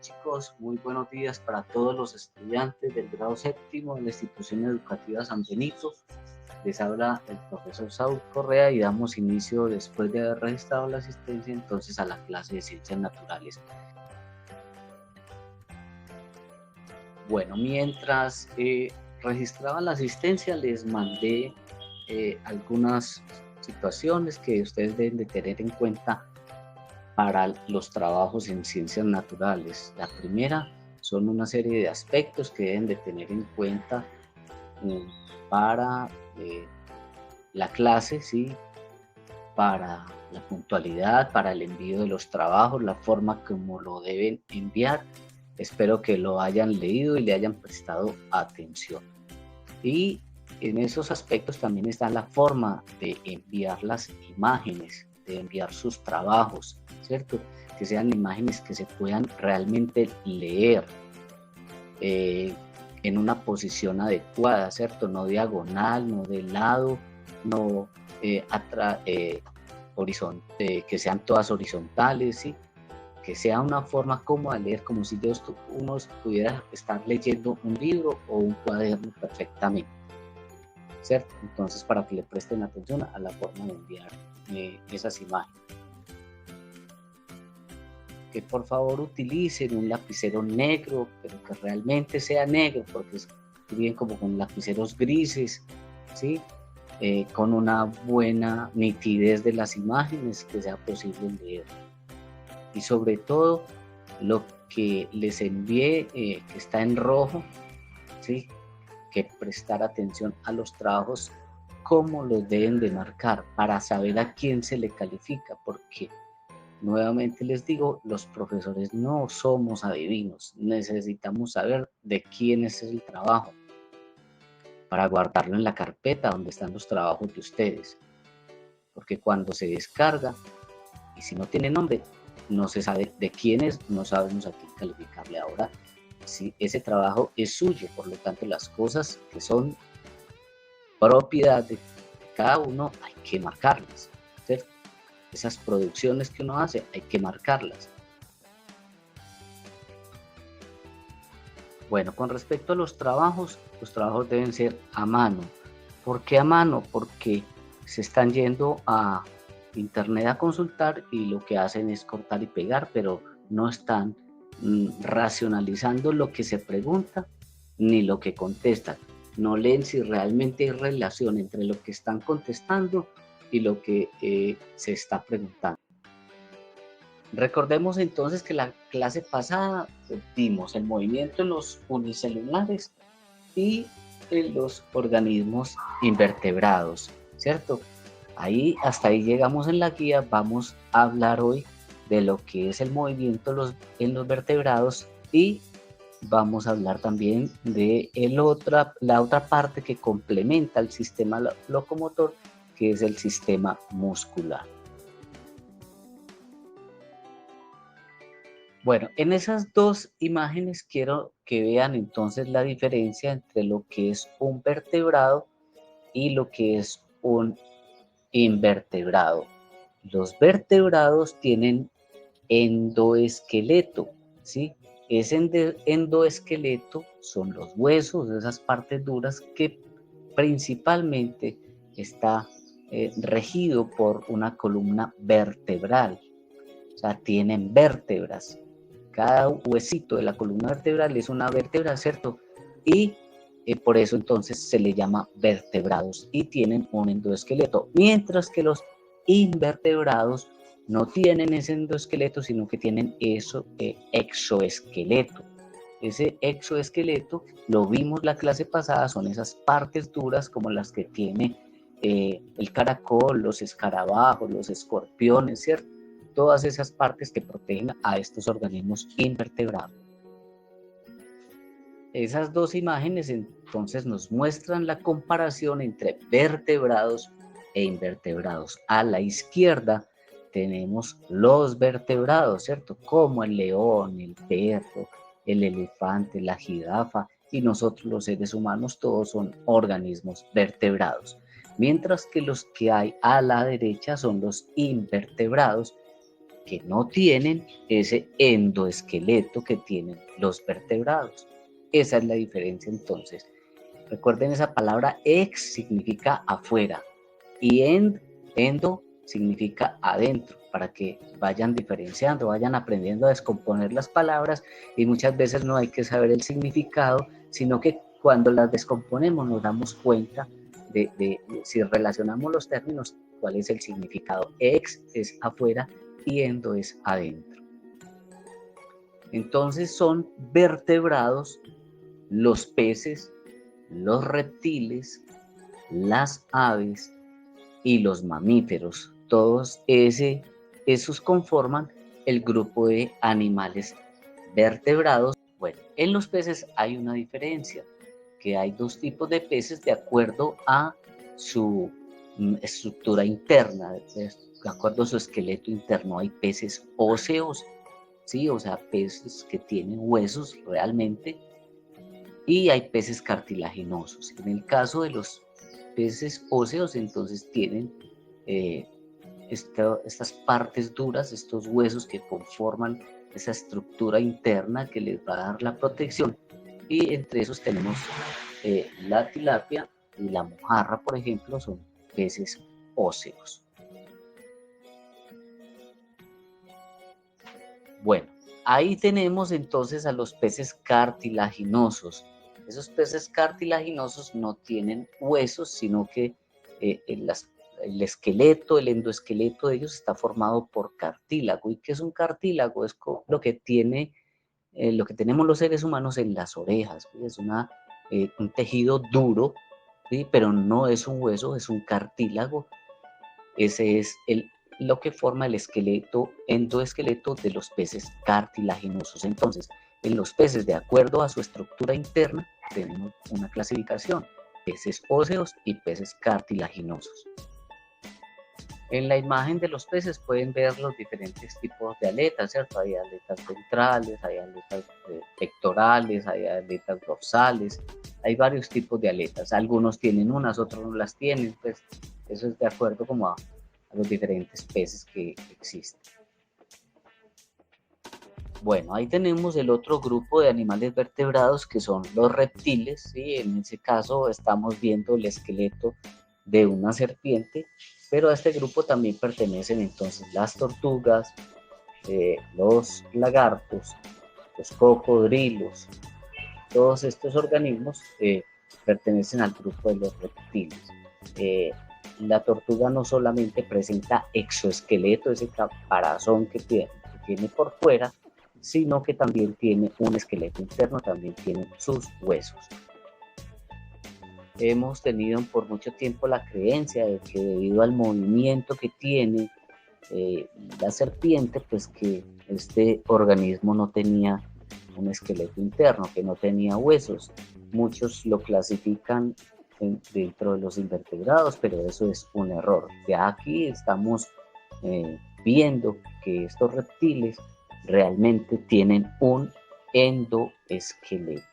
chicos, muy buenos días para todos los estudiantes del grado séptimo de la institución educativa San Benito. Les habla el profesor Saúl Correa y damos inicio, después de haber registrado la asistencia, entonces a la clase de ciencias naturales. Bueno, mientras registraba la asistencia, les mandé algunas situaciones que ustedes deben de tener en cuenta para los trabajos en ciencias naturales. La primera son una serie de aspectos que deben de tener en cuenta para la clase, ¿sí? Para la puntualidad, para el envío de los trabajos, la forma como lo deben enviar. Espero que lo hayan leído y le hayan prestado atención. Y en esos aspectos también está la forma de enviar las imágenes, de enviar sus trabajos, ¿cierto? Que sean imágenes que se puedan realmente leer en una posición adecuada, ¿cierto? No diagonal, no de lado, no que sean todas horizontales, ¿sí? Que sea una forma cómoda de leer, como si uno pudiera estar leyendo un libro o un cuaderno perfectamente, ¿cierto? Entonces, para que le presten atención a la forma de enviar esas imágenes. Que por favor utilicen un lapicero negro, pero que realmente sea negro, porque escriben como con lapiceros grises, ¿sí? Con una buena nitidez de las imágenes que sea posible leer. Y sobre todo, lo que les envié, que está en rojo, ¿sí? Que prestar atención a los trabajos, cómo los deben de marcar, para saber a quién se le califica, porque nuevamente les digo, los profesores no somos adivinos, necesitamos saber de quién es el trabajo para guardarlo en la carpeta donde están los trabajos de ustedes, porque cuando se descarga y si no tiene nombre, no se sabe de quién es, no sabemos a quién calificarle. Ahora, si ese trabajo es suyo, por lo tanto las cosas que son propiedad de cada uno hay que marcarlas, ¿cierto? Esas producciones que uno hace hay que marcarlas. Bueno, con respecto a los trabajos deben ser a mano. ¿Por qué a mano? Porque se están yendo a internet a consultar y lo que hacen es cortar y pegar, pero no están racionalizando lo que se pregunta ni lo que contestan. No leen si realmente hay relación entre lo que están contestando y lo que se está preguntando. Recordemos entonces que la clase pasada vimos el movimiento en los unicelulares y en los organismos invertebrados, ¿cierto? Hasta ahí llegamos en la guía. Vamos a hablar hoy de lo que es el movimiento en los vertebrados y vamos a hablar también de la otra parte que complementa el sistema locomotor, que es el sistema muscular. Bueno, en esas dos imágenes quiero que vean entonces la diferencia entre lo que es un vertebrado y lo que es un invertebrado. Los vertebrados tienen endoesqueleto, ¿sí? Ese endoesqueleto son los huesos, esas partes duras que principalmente está regido por una columna vertebral, o sea, tienen vértebras. Cada huesito de la columna vertebral es una vértebra, ¿cierto? Y por eso entonces se le llama vertebrados y tienen un endoesqueleto, mientras que los invertebrados no tienen ese endoesqueleto, sino que tienen exoesqueleto. Ese exoesqueleto, lo vimos la clase pasada, son esas partes duras como las que tiene el caracol, los escarabajos, los escorpiones, ¿cierto? Todas esas partes que protegen a estos organismos invertebrados. Esas dos imágenes entonces nos muestran la comparación entre vertebrados e invertebrados. A la izquierda tenemos los vertebrados, ¿cierto? Como el león, el perro, el elefante, la jirafa y nosotros los seres humanos, todos son organismos vertebrados. Mientras que los que hay a la derecha son los invertebrados, que no tienen ese endoesqueleto que tienen los vertebrados. Esa es la diferencia entonces. Recuerden esa palabra, ex significa afuera y endo significa adentro, para que vayan diferenciando, vayan aprendiendo a descomponer las palabras, y muchas veces no hay que saber el significado, sino que cuando las descomponemos nos damos cuenta de si relacionamos los términos, cuál es el significado. Ex es afuera y endo es adentro. Entonces son vertebrados los peces, los reptiles, las aves y los mamíferos. Todos esos conforman el grupo de animales vertebrados. Bueno, en los peces hay una diferencia, que hay dos tipos de peces de acuerdo a su estructura interna, de acuerdo a su esqueleto interno. Hay peces óseos, ¿sí? O sea, peces que tienen huesos realmente, y hay peces cartilaginosos. En el caso de los peces óseos, entonces tienen estas partes duras, estos huesos que conforman esa estructura interna que les va a dar la protección, y entre esos tenemos la tilapia y la mojarra, por ejemplo, son peces óseos. Bueno, ahí tenemos entonces a los peces cartilaginosos. Esos peces cartilaginosos no tienen huesos, sino que el esqueleto, el endoesqueleto de ellos está formado por cartílago. ¿Y qué es un cartílago? Es lo que tenemos los seres humanos en las orejas. Es un tejido duro, ¿sí? Pero no es un hueso, es un cartílago. Ese es lo que forma el esqueleto, endoesqueleto de los peces cartilaginosos. Entonces, en los peces, de acuerdo a su estructura interna, tenemos una clasificación: peces óseos y peces cartilaginosos. En la imagen de los peces pueden ver los diferentes tipos de aletas, ¿cierto? Hay aletas ventrales, hay aletas pectorales, hay aletas dorsales, hay varios tipos de aletas. Algunos tienen unas, otros no las tienen, pues eso es de acuerdo como a los diferentes peces que existen. Bueno, ahí tenemos el otro grupo de animales vertebrados, que son los reptiles, ¿sí? En ese caso estamos viendo el esqueleto de una serpiente, pero a este grupo también pertenecen entonces las tortugas, los lagartos, los cocodrilos. Todos estos organismos pertenecen al grupo de los reptiles. La tortuga no solamente presenta exoesqueleto, ese caparazón que tiene por fuera, sino que también tiene un esqueleto interno, también tiene sus huesos. Hemos tenido por mucho tiempo la creencia de que debido al movimiento que tiene la serpiente, pues que este organismo no tenía un esqueleto interno, que no tenía huesos. Muchos lo clasifican dentro de los invertebrados, pero eso es un error. Ya aquí estamos viendo que estos reptiles realmente tienen un endoesqueleto.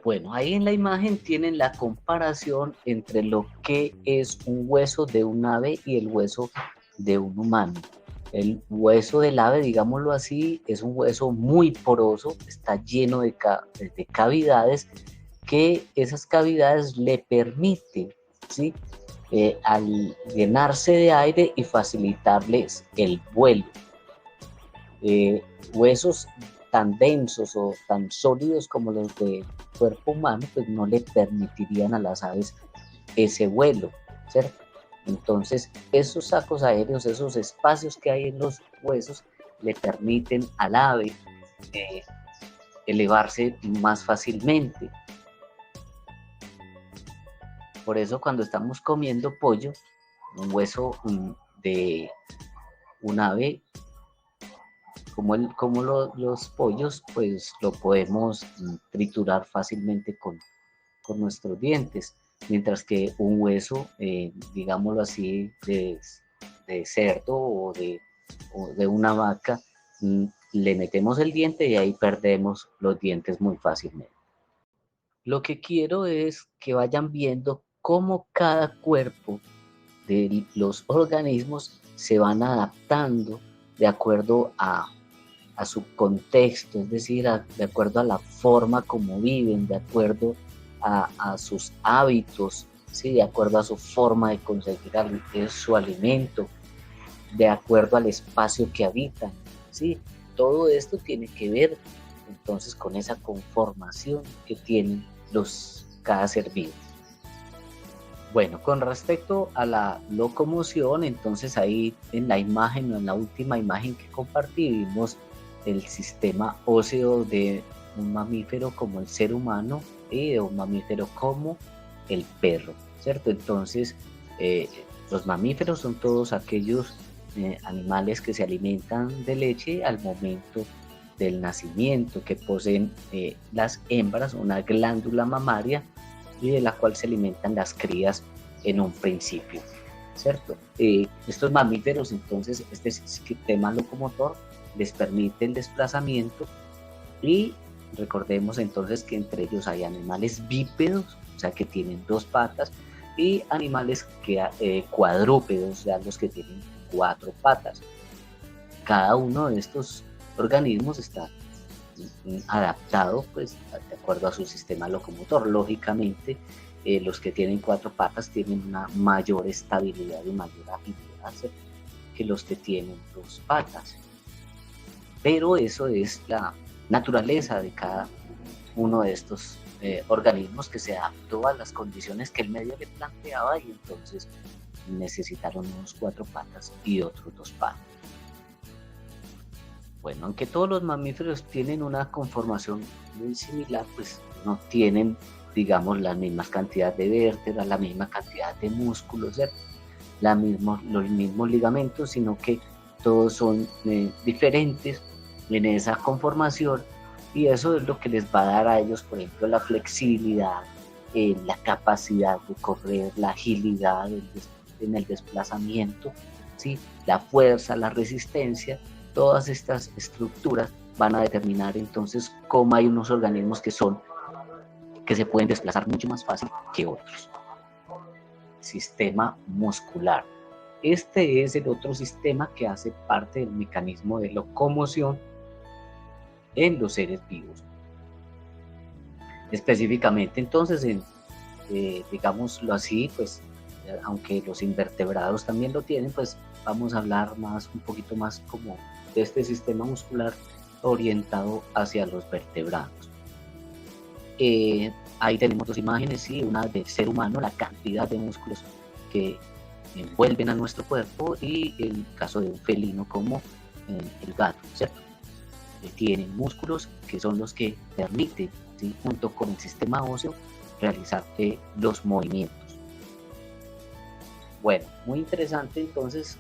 Bueno, ahí en la imagen tienen la comparación entre lo que es un hueso de un ave y el hueso de un humano. El hueso del ave, digámoslo así, es un hueso muy poroso, está lleno de cavidades, que esas cavidades le permiten, ¿sí? Al llenarse de aire y facilitarles el vuelo. Huesos tan densos o tan sólidos como los del cuerpo humano, pues no le permitirían a las aves ese vuelo, ¿cierto? Entonces, esos sacos aéreos, esos espacios que hay en los huesos, le permiten al ave elevarse más fácilmente. Por eso, cuando estamos comiendo pollo, un hueso de un ave, como los pollos, pues lo podemos triturar fácilmente con nuestros dientes, mientras que un hueso, digámoslo así, de cerdo o de una vaca, le metemos el diente y ahí perdemos los dientes muy fácilmente. Lo que quiero es que vayan viendo cómo cada cuerpo de los organismos se van adaptando de acuerdo a su contexto, es decir, de acuerdo a la forma como viven, de acuerdo a sus hábitos, ¿sí? De acuerdo a su forma de conseguir su alimento, de acuerdo al espacio que habitan, ¿sí? Todo esto tiene que ver entonces con esa conformación que tienen cada ser vivo. Bueno, con respecto a la locomoción, entonces ahí en la imagen, en la última imagen que compartí, vimos el sistema óseo de un mamífero como el ser humano y de un mamífero como el perro, ¿cierto? Entonces, los mamíferos son todos aquellos animales que se alimentan de leche al momento del nacimiento, que poseen las hembras una glándula mamaria y de la cual se alimentan las crías en un principio, ¿cierto? Estos mamíferos, entonces, este sistema locomotor les permite el desplazamiento y recordemos entonces que entre ellos hay animales bípedos, o sea, que tienen 2 patas, y animales cuadrúpedos, o sea, los que tienen 4 patas. Cada uno de estos organismos está adaptado pues de acuerdo a su sistema locomotor. Lógicamente los que tienen 4 patas tienen una mayor estabilidad y mayor agilidad, ¿sí?, que los que tienen 2 patas, pero eso es la naturaleza de cada uno de estos organismos que se adaptó a las condiciones que el medio le planteaba y entonces necesitaron unos 4 patas y otros 2 patas. Bueno, aunque todos los mamíferos tienen una conformación muy similar, pues no tienen, digamos, la misma cantidad de vértebras, la misma cantidad de músculos, ¿cierto?, los mismos ligamentos, sino que todos son diferentes en esa conformación, y eso es lo que les va a dar a ellos, por ejemplo, la flexibilidad, la capacidad de correr, la agilidad en el desplazamiento, ¿sí?, la fuerza, la resistencia. Todas estas estructuras van a determinar entonces cómo hay unos organismos que se pueden desplazar mucho más fácil que otros. Sistema muscular. Este es el otro sistema que hace parte del mecanismo de locomoción en los seres vivos. Específicamente entonces, digámoslo así, pues aunque los invertebrados también lo tienen, pues vamos a hablar un poquito más como de este sistema muscular orientado hacia los vertebrados. Ahí tenemos 2 imágenes, ¿sí?, una del ser humano, la cantidad de músculos que envuelven a nuestro cuerpo, y el caso de un felino como el gato, ¿cierto? Tienen músculos que son los que permiten, ¿sí?, junto con el sistema óseo, realizar los movimientos. Bueno, muy interesante entonces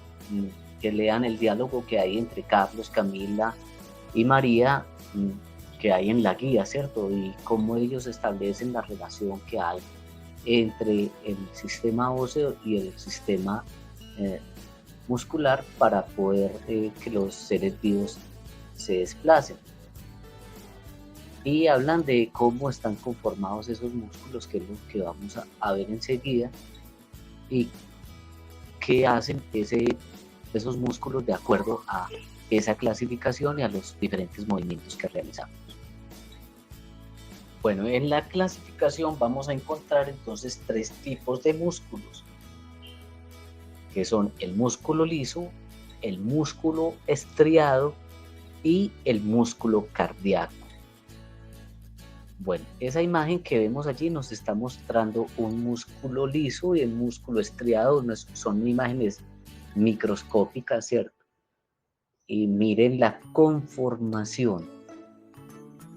que lean el diálogo que hay entre Carlos, Camila y María, que hay en la guía, ¿cierto? Y cómo ellos establecen la relación que hay entre el sistema óseo y el sistema muscular para poder que los seres vivos se desplacen. Y hablan de cómo están conformados esos músculos, que es lo que vamos a ver enseguida, y qué hacen esos músculos de acuerdo a esa clasificación y a los diferentes movimientos que realizamos. Bueno, en la clasificación vamos a encontrar entonces 3 tipos de músculos, que son el músculo liso, el músculo estriado y el músculo cardíaco. Bueno, esa imagen que vemos allí nos está mostrando un músculo liso y el músculo estriado. Son imágenes microscópicas, ¿cierto? Y miren la conformación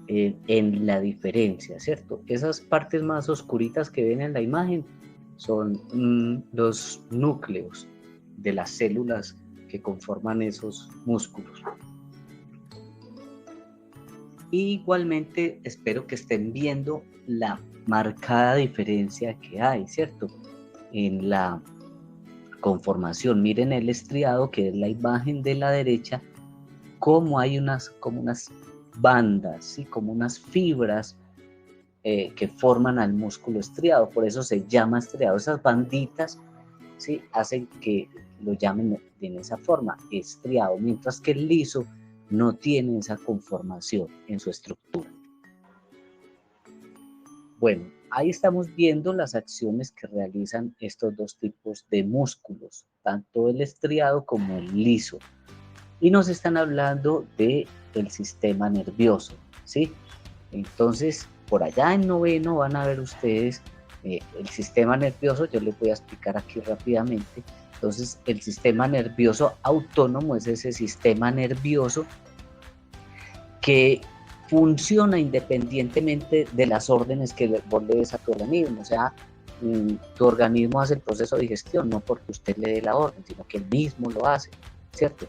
en la diferencia, ¿cierto? Esas partes más oscuritas que ven en la imagen son los núcleos de las células que conforman esos músculos. Y igualmente espero que estén viendo la marcada diferencia que hay, ¿cierto?, en la conformación. Miren el estriado, que es la imagen de la derecha, cómo hay como unas bandas, ¿sí?, como unas fibras que forman al músculo estriado. Por eso se llama estriado. Esas banditas ¿sí? Hacen que lo llamen de esa forma, estriado, mientras que el liso no tiene esa conformación en su estructura. Bueno, ahí estamos viendo las acciones que realizan estos dos tipos de músculos, tanto el estriado como el liso. Y nos están hablando del sistema nervioso, ¿sí? Entonces, por allá en noveno van a ver ustedes el sistema nervioso, yo les voy a explicar aquí rápidamente. Entonces, el sistema nervioso autónomo es ese sistema nervioso que funciona independientemente de las órdenes que vos le des a tu organismo. O sea, tu organismo hace el proceso de digestión, no porque usted le dé la orden, sino que él mismo lo hace, ¿cierto?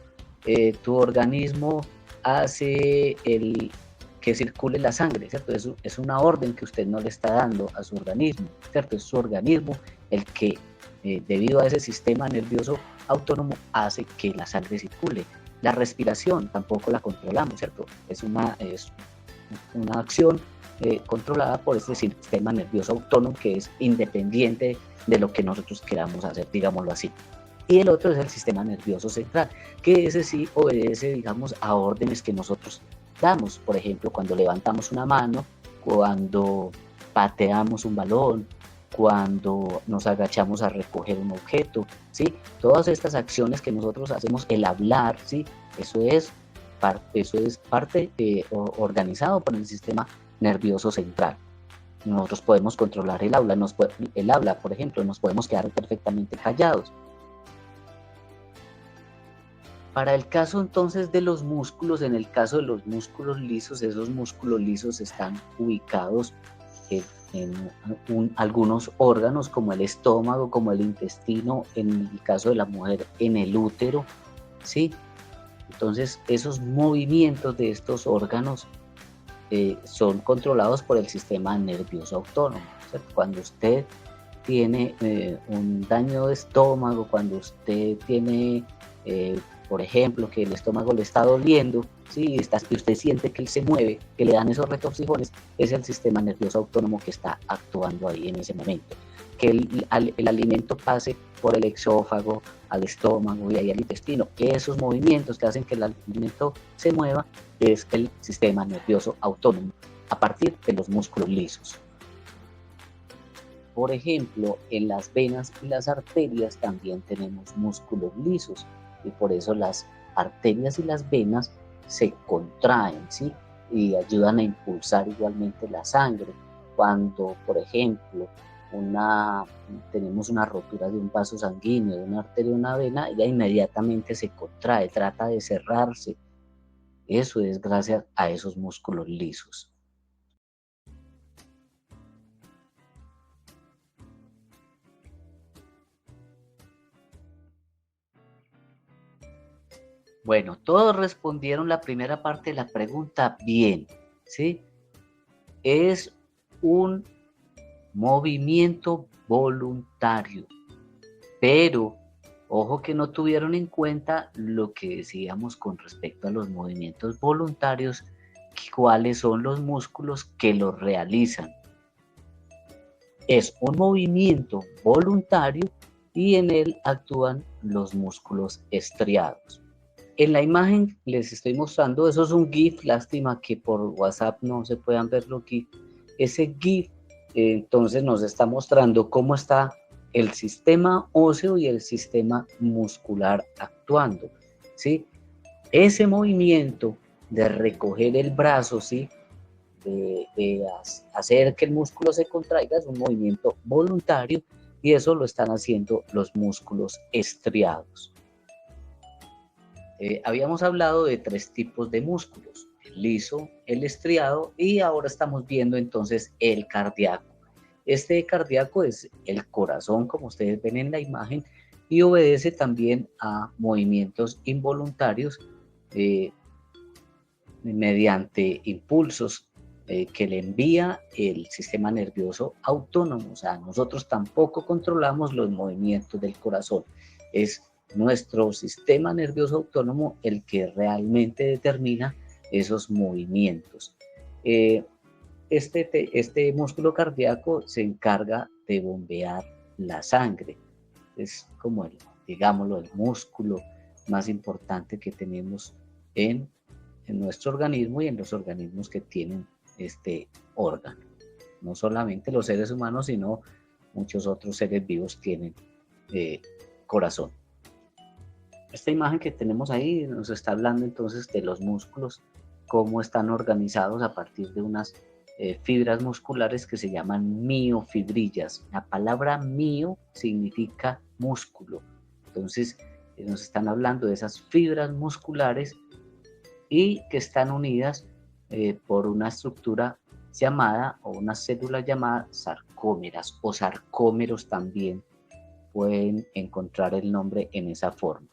Tu organismo hace que circule la sangre, ¿cierto? Es una orden que usted no le está dando a su organismo, ¿cierto? Es su organismo el que, debido a ese sistema nervioso autónomo, hace que la sangre circule. La respiración tampoco la controlamos, ¿cierto? Es una acción controlada por este sistema nervioso autónomo que es independiente de lo que nosotros queramos hacer, digámoslo así. Y el otro es el sistema nervioso central, que ese sí obedece, digamos, a órdenes que nosotros damos. Por ejemplo, cuando levantamos una mano, cuando pateamos un balón, cuando nos agachamos a recoger un objeto, ¿sí? Todas estas acciones que nosotros hacemos, el hablar, ¿sí? Eso es parte organizado por el sistema nervioso central. Nosotros podemos controlar el habla, por ejemplo, nos podemos quedar perfectamente callados. Para el caso entonces de los músculos, en el caso de los músculos lisos, esos músculos lisos están ubicados en algunos órganos como el estómago, como el intestino, en el caso de la mujer en el útero, ¿sí? Entonces esos movimientos de estos órganos son controlados por el sistema nervioso autónomo, ¿cierto? Cuando usted tiene un daño de estómago, cuando usted tiene, por ejemplo, que el estómago le está doliendo, ¿sí? Y usted siente que él se mueve, que le dan esos retorcijones, es el sistema nervioso autónomo que está actuando ahí en ese momento. Que el alimento pase por el exófago, al estómago y ahí al intestino. Esos movimientos que hacen que el alimento se mueva es el sistema nervioso autónomo a partir de los músculos lisos. Por ejemplo, en las venas y las arterias también tenemos músculos lisos y por eso las arterias y las venas se contraen, ¿sí? Y ayudan a impulsar igualmente la sangre. Cuando, por ejemplo, tenemos una rotura de un vaso sanguíneo, de una arteria o una vena, ella inmediatamente se contrae, trata de cerrarse. Eso es gracias a esos músculos lisos. Bueno, todos respondieron la primera parte de la pregunta bien, ¿sí? Es un movimiento voluntario, pero ojo que no tuvieron en cuenta lo que decíamos con respecto a los movimientos voluntarios, cuáles son los músculos que los realizan. Es un movimiento voluntario y en él actúan los músculos estriados. En la imagen les estoy mostrando, eso es un GIF, lástima que por WhatsApp no se puedan ver los GIF. Ese GIF entonces nos está mostrando cómo está el sistema óseo y el sistema muscular actuando, ¿sí? Ese movimiento de recoger el brazo, ¿sí? De hacer que el músculo se contraiga es un movimiento voluntario y eso lo están haciendo los músculos estriados. Habíamos hablado de 3 tipos de músculos, el liso, el estriado y ahora estamos viendo entonces el cardíaco. Este cardíaco es el corazón, como ustedes ven en la imagen, y obedece también a movimientos involuntarios mediante impulsos que le envía el sistema nervioso autónomo. O sea, nosotros tampoco controlamos los movimientos del corazón. Es nuestro sistema nervioso autónomo el que realmente determina esos movimientos. Este músculo cardíaco se encarga de bombear la sangre. es como digámoslo, el músculo más importante que tenemos en nuestro organismo y en los organismos que tienen este órgano. No solamente los seres humanos, sino muchos otros seres vivos tienen corazón. Esta imagen que tenemos ahí nos está hablando entonces de los músculos, cómo están organizados a partir de unas fibras musculares que se llaman miofibrillas. La palabra mio significa músculo. Entonces nos están hablando de esas fibras musculares y que están unidas por una estructura llamada, o unas células llamadas sarcómeras, o sarcómeros también pueden encontrar el nombre en esa forma.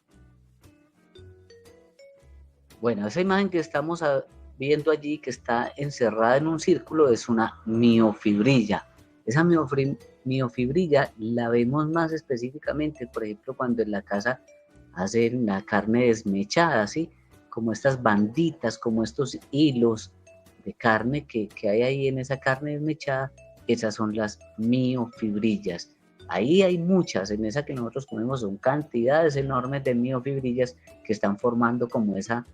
Bueno, esa imagen que estamos viendo allí, que está encerrada en un círculo, es una miofibrilla. Esa miofibrilla la vemos más específicamente, por ejemplo, cuando en la casa hacen la carne desmechada, ¿sí? Como estas banditas, como estos hilos de carne que hay ahí en esa carne desmechada, esas son las miofibrillas. Ahí hay muchas, en esa que nosotros comemos son cantidades enormes de miofibrillas que están formando como esa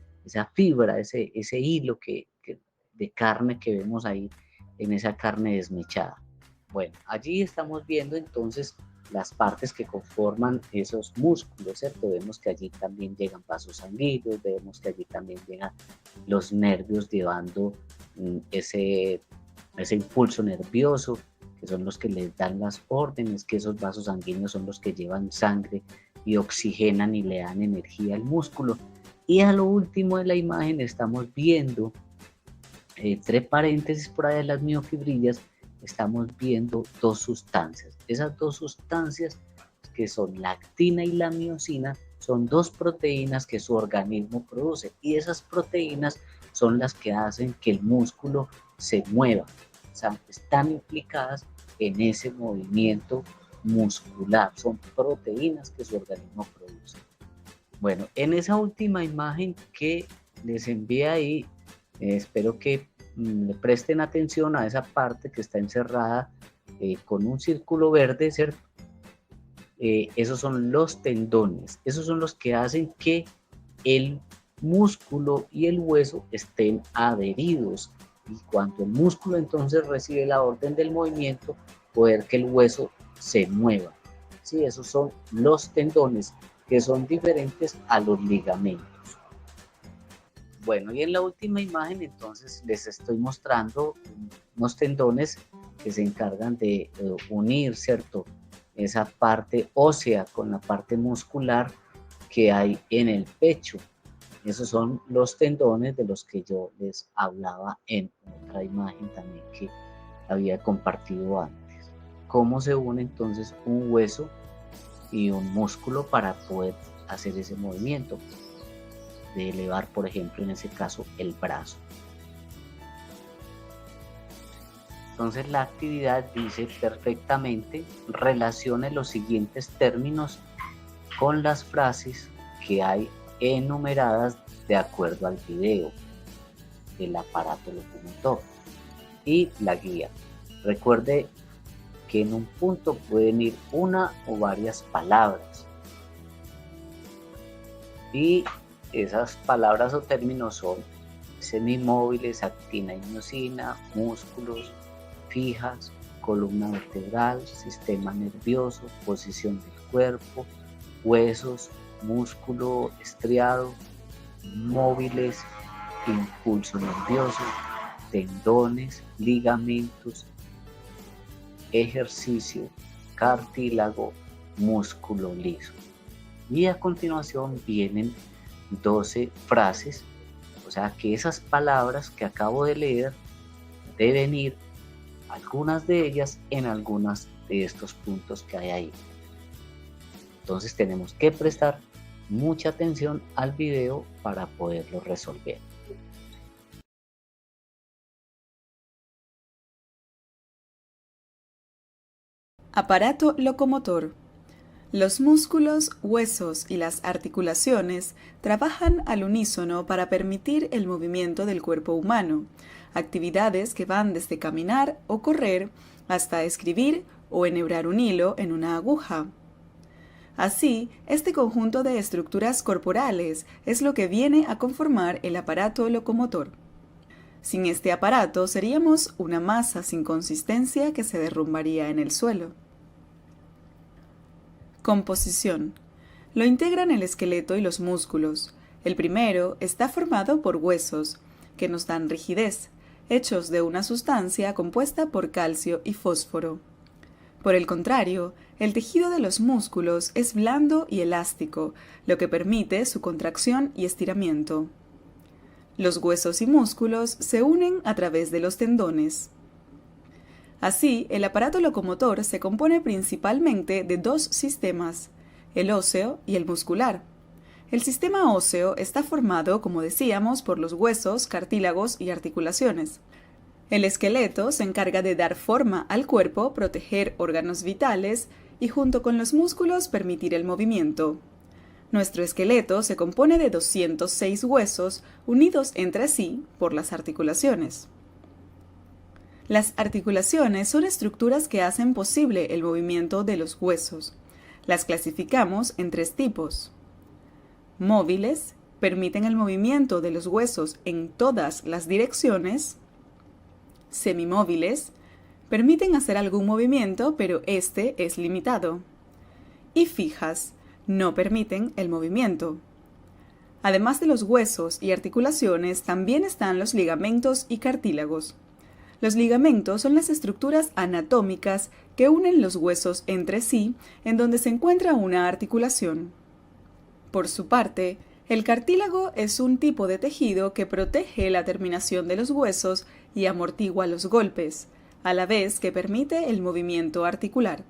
fibra, ese hilo de carne que vemos ahí en esa carne desmechada. Bueno, allí estamos viendo entonces las partes que conforman esos músculos, ¿cierto? Vemos que allí también llegan vasos sanguíneos, vemos que allí también llegan los nervios llevando ese impulso nervioso, que son los que les dan las órdenes, que esos vasos sanguíneos son los que llevan sangre y oxigenan y le dan energía al músculo. Y a lo último de la imagen estamos viendo, entre paréntesis por ahí de las miofibrillas, estamos viendo dos sustancias. Esas dos sustancias, que son la actina y la miosina, son dos proteínas que su organismo produce, y esas proteínas son las que hacen que el músculo se mueva. O sea, están implicadas en ese movimiento muscular. Son proteínas que su organismo produce. Bueno, en esa última imagen que les envié ahí, espero que le presten atención a esa parte que está encerrada con un círculo verde, ¿cierto? Esos son los tendones, esos son los que hacen que el músculo y el hueso estén adheridos, y cuando el músculo entonces recibe la orden del movimiento, poder que el hueso se mueva. Sí, esos son los tendones, que son diferentes a los ligamentos. Bueno, y en la última imagen entonces les estoy mostrando unos tendones que se encargan de unir, ¿cierto?, esa parte ósea con la parte muscular que hay en el pecho. Esos son los tendones de los que yo les hablaba en otra imagen también que había compartido antes. ¿Cómo se une entonces un hueso y un músculo para poder hacer ese movimiento de elevar, por ejemplo, en ese caso, el brazo? Entonces la actividad dice perfectamente: relacione los siguientes términos con las frases que hay enumeradas de acuerdo al video, el aparato locomotor y la guía. Recuerde que en un punto pueden ir una o varias palabras, y esas palabras o términos son semimóviles, actina y miosina, músculos, fijas, columna vertebral, sistema nervioso, posición del cuerpo, huesos, músculo estriado, móviles, impulso nervioso, tendones, ligamentos, ejercicio, cartílago, músculo liso. Y a continuación vienen 12 frases, o sea que esas palabras que acabo de leer deben ir, algunas de ellas, en algunos de estos puntos que hay ahí. Entonces tenemos que prestar mucha atención al video para poderlo resolver. Aparato locomotor. Los músculos, huesos y las articulaciones trabajan al unísono para permitir el movimiento del cuerpo humano, actividades que van desde caminar o correr hasta escribir o enhebrar un hilo en una aguja. Así, este conjunto de estructuras corporales es lo que viene a conformar el aparato locomotor. Sin este aparato seríamos una masa sin consistencia que se derrumbaría en el suelo. Composición. Lo integran el esqueleto y los músculos. El primero está formado por huesos, que nos dan rigidez, hechos de una sustancia compuesta por calcio y fósforo. Por el contrario, el tejido de los músculos es blando y elástico, lo que permite su contracción y estiramiento. Los huesos y músculos se unen a través de los tendones. Así, el aparato locomotor se compone principalmente de dos sistemas, el óseo y el muscular. El sistema óseo está formado, como decíamos, por los huesos, cartílagos y articulaciones. El esqueleto se encarga de dar forma al cuerpo, proteger órganos vitales y junto con los músculos permitir el movimiento. Nuestro esqueleto se compone de 206 huesos unidos entre sí por las articulaciones. Las articulaciones son estructuras que hacen posible el movimiento de los huesos. Las clasificamos en tres tipos. Móviles, permiten el movimiento de los huesos en todas las direcciones. Semimóviles, permiten hacer algún movimiento, pero este es limitado. Y fijas, no permiten el movimiento. Además de los huesos y articulaciones, también están los ligamentos y cartílagos. Los ligamentos son las estructuras anatómicas que unen los huesos entre sí, en donde se encuentra una articulación. Por su parte, el cartílago es un tipo de tejido que protege la terminación de los huesos y amortigua los golpes, a la vez que permite el movimiento articular.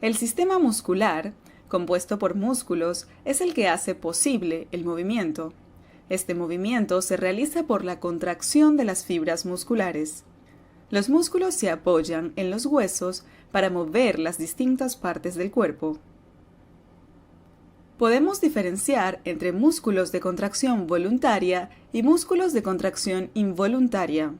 El sistema muscular, compuesto por músculos, es el que hace posible el movimiento. Este movimiento se realiza por la contracción de las fibras musculares. Los músculos se apoyan en los huesos para mover las distintas partes del cuerpo. Podemos diferenciar entre músculos de contracción voluntaria y músculos de contracción involuntaria.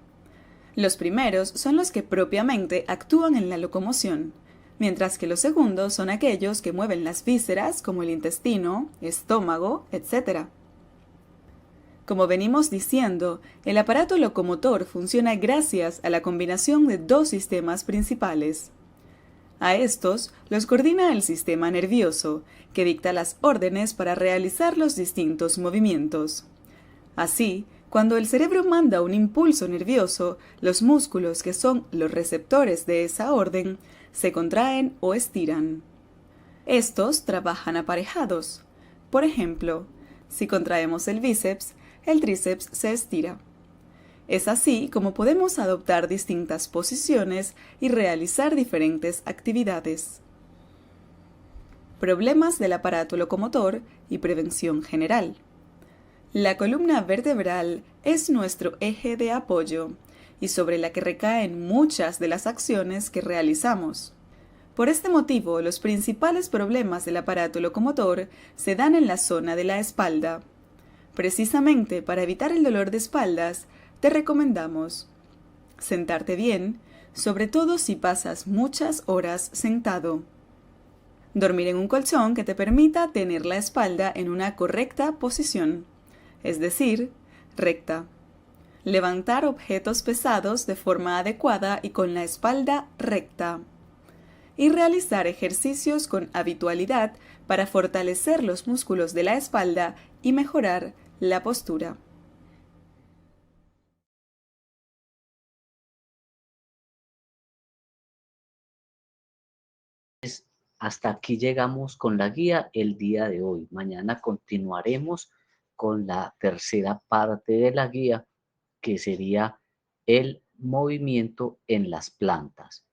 Los primeros son los que propiamente actúan en la locomoción, mientras que los segundos son aquellos que mueven las vísceras como el intestino, estómago, etc. Como venimos diciendo, el aparato locomotor funciona gracias a la combinación de dos sistemas principales. A estos los coordina el sistema nervioso, que dicta las órdenes para realizar los distintos movimientos. Así, cuando el cerebro manda un impulso nervioso, los músculos que son los receptores de esa orden se contraen o estiran. Estos trabajan aparejados. Por ejemplo, si contraemos el bíceps, el tríceps se estira. Es así como podemos adoptar distintas posiciones y realizar diferentes actividades. Problemas del aparato locomotor y prevención general. La columna vertebral es nuestro eje de apoyo y sobre la que recaen muchas de las acciones que realizamos. Por este motivo, los principales problemas del aparato locomotor se dan en la zona de la espalda. Precisamente para evitar el dolor de espaldas, te recomendamos sentarte bien, sobre todo si pasas muchas horas sentado. Dormir en un colchón que te permita tener la espalda en una correcta posición, es decir, recta. Levantar objetos pesados de forma adecuada y con la espalda recta. Y realizar ejercicios con habitualidad para fortalecer los músculos de la espalda y mejorar la postura. Hasta aquí llegamos con la guía el día de hoy. Mañana continuaremos con la tercera parte de la guía, que sería el movimiento en las plantas.